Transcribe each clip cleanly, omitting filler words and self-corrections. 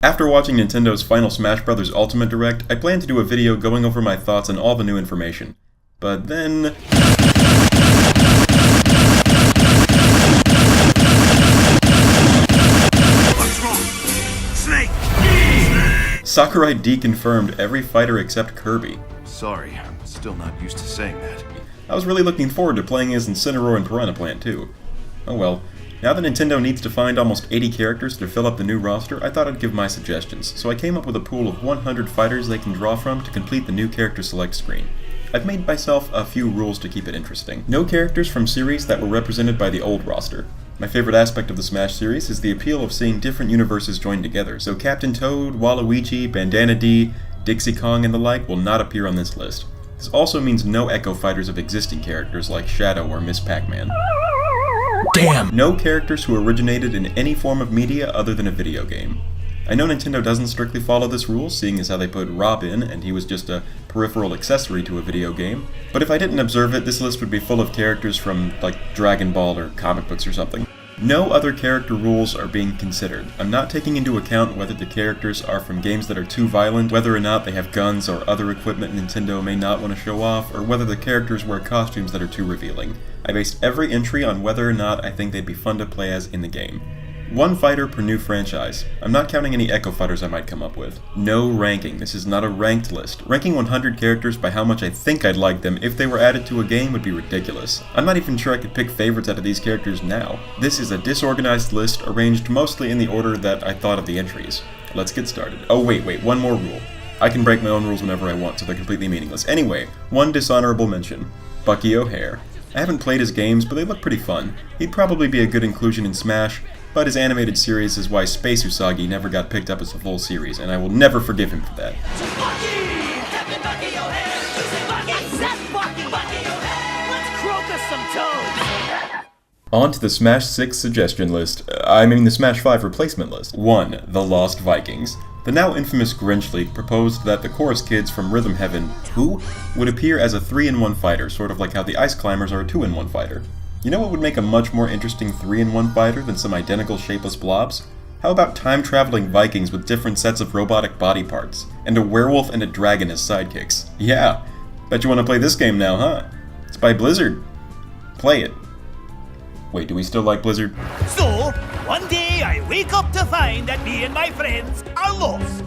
After watching Nintendo's final Smash Bros. Ultimate Direct, I planned to do a video going over my thoughts on all the new information. But then... What's wrong? Snake! Sakurai deconfirmed every fighter except Kirby. Sorry, I'm still not used to saying that. I was really looking forward to playing as Incineroar and Piranha Plant too. Oh well. Now that Nintendo needs to find almost 80 characters to fill up the new roster, I thought I'd give my suggestions, so I came up with a pool of 100 fighters they can draw from to complete the new character select screen. I've made myself a few rules to keep it interesting. No characters from series that were represented by the old roster. My favorite aspect of the Smash series is the appeal of seeing different universes joined together, so Captain Toad, Waluigi, Bandana D, Dixie Kong, and the like will not appear on this list. This also means no Echo Fighters of existing characters like Shadow or Miss Pac-Man. Damn! No characters who originated in any form of media other than a video game. I know Nintendo doesn't strictly follow this rule, seeing as how they put Rob in, and he was just a peripheral accessory to a video game. But if I didn't observe it, this list would be full of characters from, like, Dragon Ball or comic books or something. No other character rules are being considered. I'm not taking into account whether the characters are from games that are too violent, whether or not they have guns or other equipment Nintendo may not want to show off, or whether the characters wear costumes that are too revealing. I based every entry on whether or not I think they'd be fun to play as in the game. One fighter per new franchise. I'm not counting any Echo Fighters I might come up with. No ranking. This is not a ranked list. Ranking 100 characters by how much I think I'd like them if they were added to a game would be ridiculous. I'm not even sure I could pick favorites out of these characters now. This is a disorganized list arranged mostly in the order that I thought of the entries. Let's get started. Oh wait, one more rule. I can break my own rules whenever I want, so they're completely meaningless. Anyway, one dishonorable mention. Bucky O'Hare. I haven't played his games, but they look pretty fun. He'd probably be a good inclusion in Smash, but his animated series is why Space Usagi never got picked up as a full series, and I will never forgive him for that. Bucky! Captain Bucky O'Hare! Bucky! That's Bucky O'Hare! Let's croak us some toads! On to the Smash 6 suggestion list. The Smash 5 replacement list. 1. The Lost Vikings. The now infamous Grinch League proposed that the chorus kids from Rhythm Heaven, who, would appear as a 3-in-1 fighter, sort of like how the Ice Climbers are a 2-in-1 fighter. You know what would make a much more interesting 3-in-1 fighter than some identical shapeless blobs? How about time-traveling Vikings with different sets of robotic body parts, and a werewolf and a dragon as sidekicks? Yeah, bet you want to play this game now, huh? It's by Blizzard. Play it. Wait, do we still like Blizzard? So, one day I wake up to find that me and my friends are lost.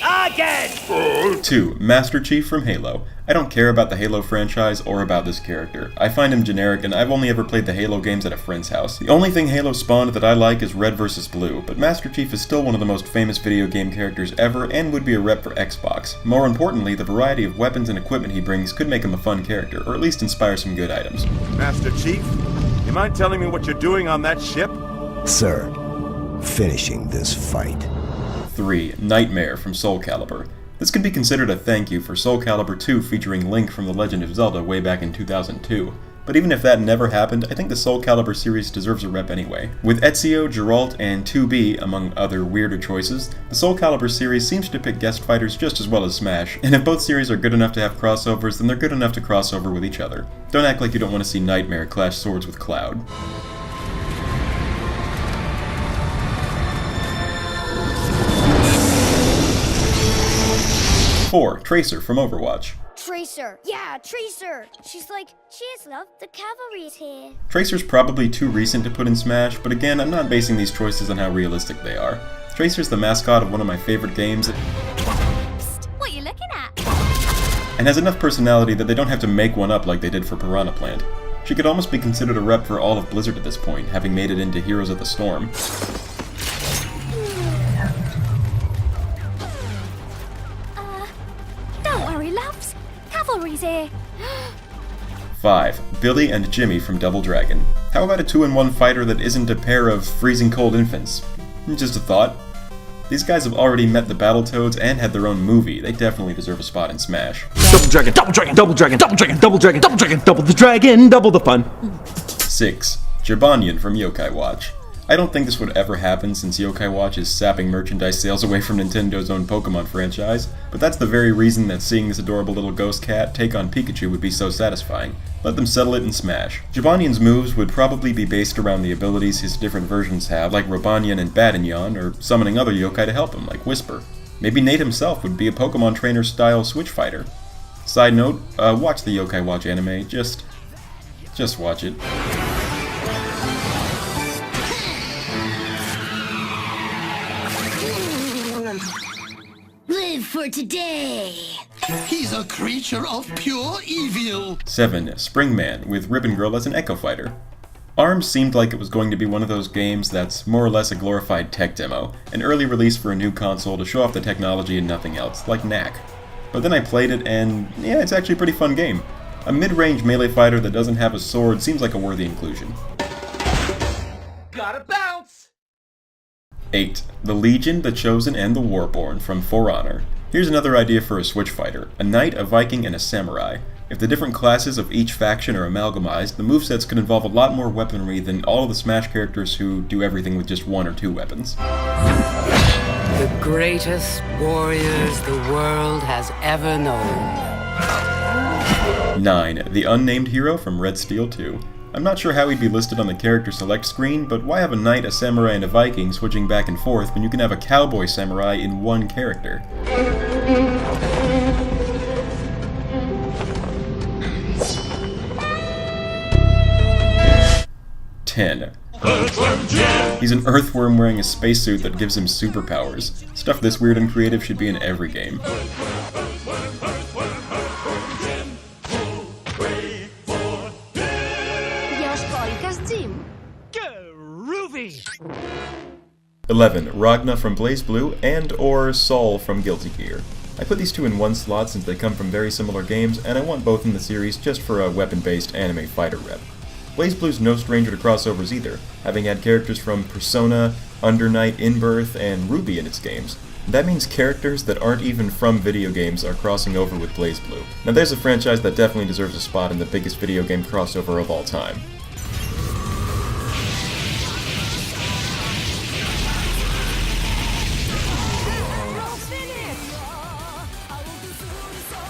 Again! 2. Master Chief from Halo. I don't care about the Halo franchise or about this character. I find him generic, and I've only ever played the Halo games at a friend's house. The only thing Halo spawned that I like is Red vs. Blue, but Master Chief is still one of the most famous video game characters ever and would be a rep for Xbox. More importantly, the variety of weapons and equipment he brings could make him a fun character, or at least inspire some good items. Master Chief, you mind telling me what you're doing on that ship? Sir, finishing this fight. 3. Nightmare from Soul Calibur. This could be considered a thank you for Soul Calibur 2 featuring Link from The Legend of Zelda way back in 2002. But even if that never happened, I think the Soul Calibur series deserves a rep anyway. With Ezio, Geralt, and 2B, among other weirder choices, the Soul Calibur series seems to pick guest fighters just as well as Smash, and if both series are good enough to have crossovers, then they're good enough to cross over with each other. Don't act like you don't want to see Nightmare clash swords with Cloud. 4. Tracer from Overwatch. Tracer. Yeah, Tracer. She's like, cheers, love, the cavalry's here. Tracer's probably too recent to put in Smash, but again, I'm not basing these choices on how realistic they are. Tracer's the mascot of one of my favorite games, Psst, what are you looking at? and has enough personality that they don't have to make one up like they did for Piranha Plant. She could almost be considered a rep for all of Blizzard at this point, having made it into Heroes of the Storm. Don't worry, loves. Cavalry's here. 5. Billy and Jimmy from Double Dragon. How about a 2-in-1 fighter that isn't a pair of freezing cold infants? Just a thought. These guys have already met the Battletoads and had their own movie. They definitely deserve a spot in Smash. Double dragon, double dragon, double dragon, double dragon, double dragon, double dragon, double the dragon, double the fun. 6. Jibanyan from Yokai Watch. I don't think this would ever happen since Yokai Watch is sapping merchandise sales away from Nintendo's own Pokemon franchise, but that's the very reason that seeing this adorable little ghost cat take on Pikachu would be so satisfying. Let them settle it in Smash. Jibanyan's moves would probably be based around the abilities his different versions have, like Robanyan and Badanyan, or summoning other yokai to help him, like Whisper. Maybe Nate himself would be a Pokemon trainer-style Switch fighter. Side note, watch the Yokai Watch anime, just watch it. Live for today. He's a creature of pure evil. 7. Springman, with Ribbon Girl as an Echo Fighter. ARMS seemed like it was going to be one of those games that's more or less a glorified tech demo, an early release for a new console to show off the technology and nothing else, like Knack. But then I played it and, yeah, it's actually a pretty fun game. A mid-range melee fighter that doesn't have a sword seems like a worthy inclusion. Gotta bounce! 8. The Legion, the Chosen, and the Warborn from For Honor. Here's another idea for a Switch fighter: a knight, a Viking, and a samurai. If the different classes of each faction are amalgamized, the movesets could involve a lot more weaponry than all of the Smash characters who do everything with just 1 or 2 weapons. The greatest warriors the world has ever known. 9. The Unnamed Hero from Red Steel 2. I'm not sure how he'd be listed on the character select screen, but why have a knight, a samurai, and a Viking switching back and forth when you can have a cowboy samurai in one character? 10. He's an earthworm wearing a spacesuit that gives him superpowers. Stuff this weird and creative should be in every game. Groovy! 11. Ragna from BlazBlue and or Sol from Guilty Gear. I put these two in one slot since they come from very similar games, and I want both in the series just for a weapon-based anime fighter rep. BlazBlue's no stranger to crossovers either, having had characters from Persona, Undernight, Inbirth, and Ruby in its games. That means characters that aren't even from video games are crossing over with BlazBlue. Now there's a franchise that definitely deserves a spot in the biggest video game crossover of all time.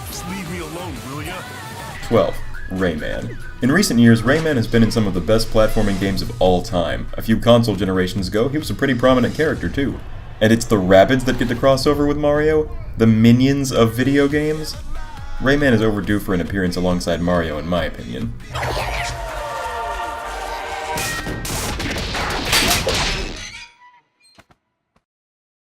Just leave me alone, will ya? 12. Rayman. In recent years, Rayman has been in some of the best platforming games of all time. A few console generations ago, he was a pretty prominent character too. And it's the Rabbids that get to cross over with Mario? The minions of video games? Rayman is overdue for an appearance alongside Mario in my opinion.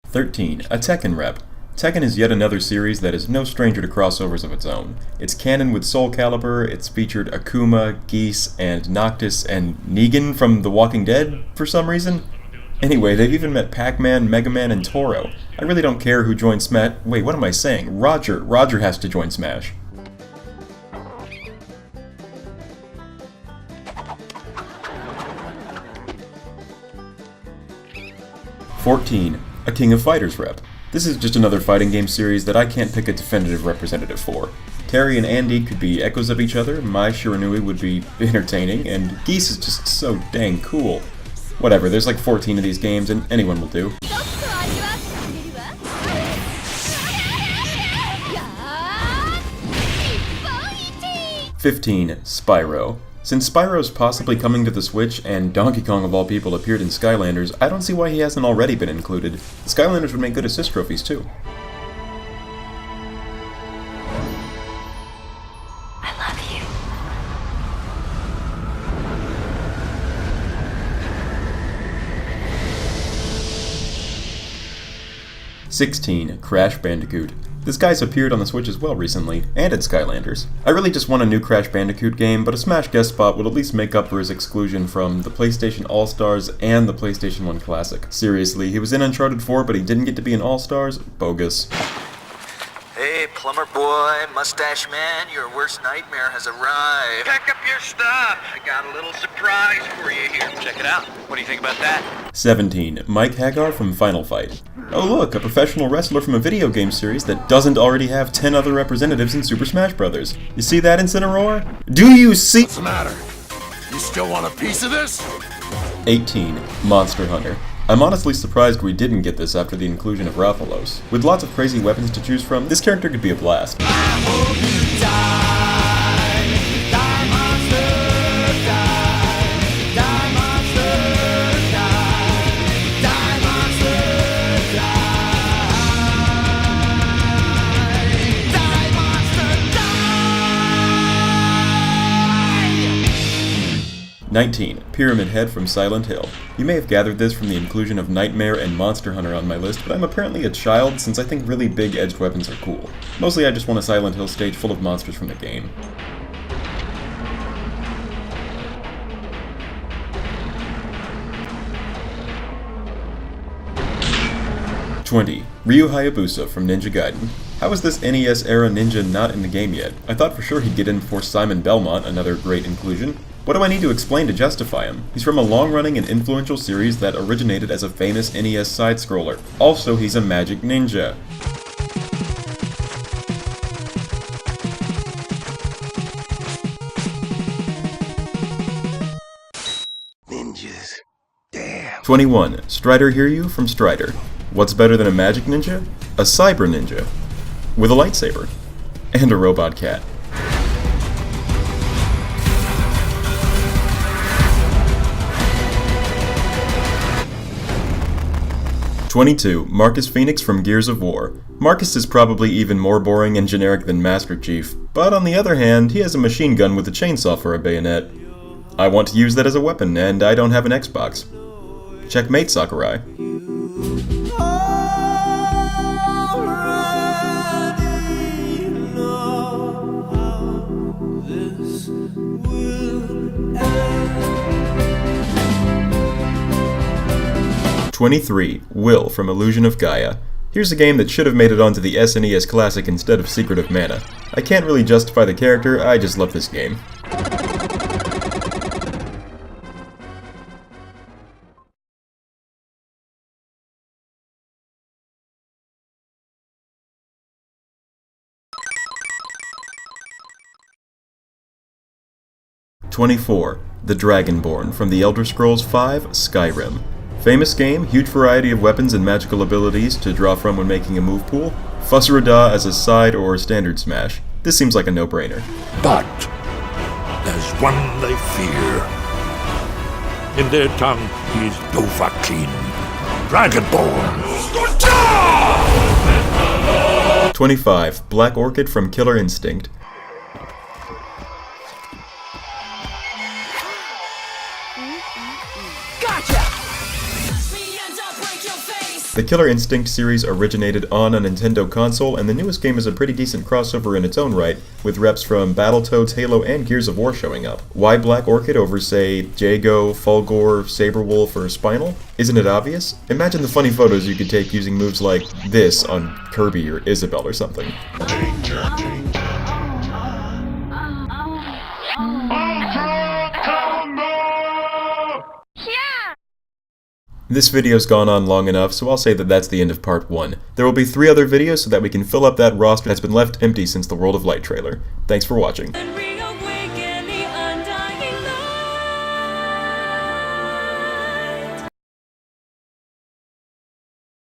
13. A Tekken rep. Tekken is yet another series that is no stranger to crossovers of its own. It's canon with Soul Calibur, it's featured Akuma, Geese, and Noctis, and Negan from The Walking Dead for some reason. Anyway, they've even met Pac-Man, Mega Man, and Toro. I really don't care who joins Smash. Wait, what am I saying? Roger has to join Smash. 14. A King of Fighters rep. This is just another fighting game series that I can't pick a definitive representative for. Terry and Andy could be echoes of each other, Mai Shiranui would be entertaining, and Geese is just so dang cool. Whatever, there's like 14 of these games, and anyone will do. 15. Spyro. Since Spyro's possibly coming to the Switch, and Donkey Kong of all people appeared in Skylanders, I don't see why he hasn't already been included. The Skylanders would make good assist trophies too. I love you. 16. Crash Bandicoot. This guy's appeared on the Switch as well recently, and in Skylanders. I really just want a new Crash Bandicoot game, but a Smash guest spot would at least make up for his exclusion from the PlayStation All-Stars and the PlayStation 1 Classic. Seriously, he was in Uncharted 4, but he didn't get to be in All-Stars? Bogus. Hey, plumber boy, mustache man, your worst nightmare has arrived. Pack up your stuff. I got a little surprise for you here. Check it out. What do you think about that? 17. Mike Haggar from Final Fight. Oh look, a professional wrestler from a video game series that doesn't already have 10 other representatives in Super Smash Bros. You see that, Incineroar? Do you see— What's the matter? You still want a piece of this? 18. Monster Hunter. I'm honestly surprised we didn't get this after the inclusion of Rathalos. With lots of crazy weapons to choose from, this character could be a blast. Pyramid Head from Silent Hill. You may have gathered this from the inclusion of Nightmare and Monster Hunter on my list, but I'm apparently a child since I think really big edged weapons are cool. Mostly I just want a Silent Hill stage full of monsters from the game. 20. Ryu Hayabusa from Ninja Gaiden. How is this NES-era ninja not in the game yet? I thought for sure he'd get in before Simon Belmont, another great inclusion. What do I need to explain to justify him? He's from a long-running and influential series that originated as a famous NES side-scroller. Also, he's a magic ninja. Ninjas. Damn. 21. Strider Hiryu from Strider. What's better than a magic ninja? A cyber ninja. With a lightsaber. And a robot cat. 22. Marcus Phoenix from Gears of War. Marcus is probably even more boring and generic than Master Chief, but on the other hand, he has a machine gun with a chainsaw for a bayonet. I want to use that as a weapon, and I don't have an Xbox. Checkmate, Sakurai. Already know how this will end. 23. Will from Illusion of Gaia. Here's a game that should have made it onto the SNES Classic instead of Secret of Mana. I can't really justify the character, I just love this game. (24) The Dragonborn from The Elder Scrolls V: Skyrim. Famous game, huge variety of weapons and magical abilities to draw from when making a move pool. Fussroda as a side or standard smash. This seems like a no-brainer. But there's one they fear. In their tongue, he's Dovahkiin, Dragonborn. 25. Black Orchid from Killer Instinct. The Killer Instinct series originated on a Nintendo console, and the newest game is a pretty decent crossover in its own right, with reps from Battletoads, Halo, and Gears of War showing up. Why Black Orchid over, say, Jago, Fulgore, Saberwolf, or Spinal? Isn't it obvious? Imagine the funny photos you could take using moves like this on Kirby or Isabelle or something. This video's gone on long enough, so I'll say that that's the end of part 1. There will be 3 other videos so that we can fill up that roster that's been left empty since the World of Light trailer. Thanks for watching.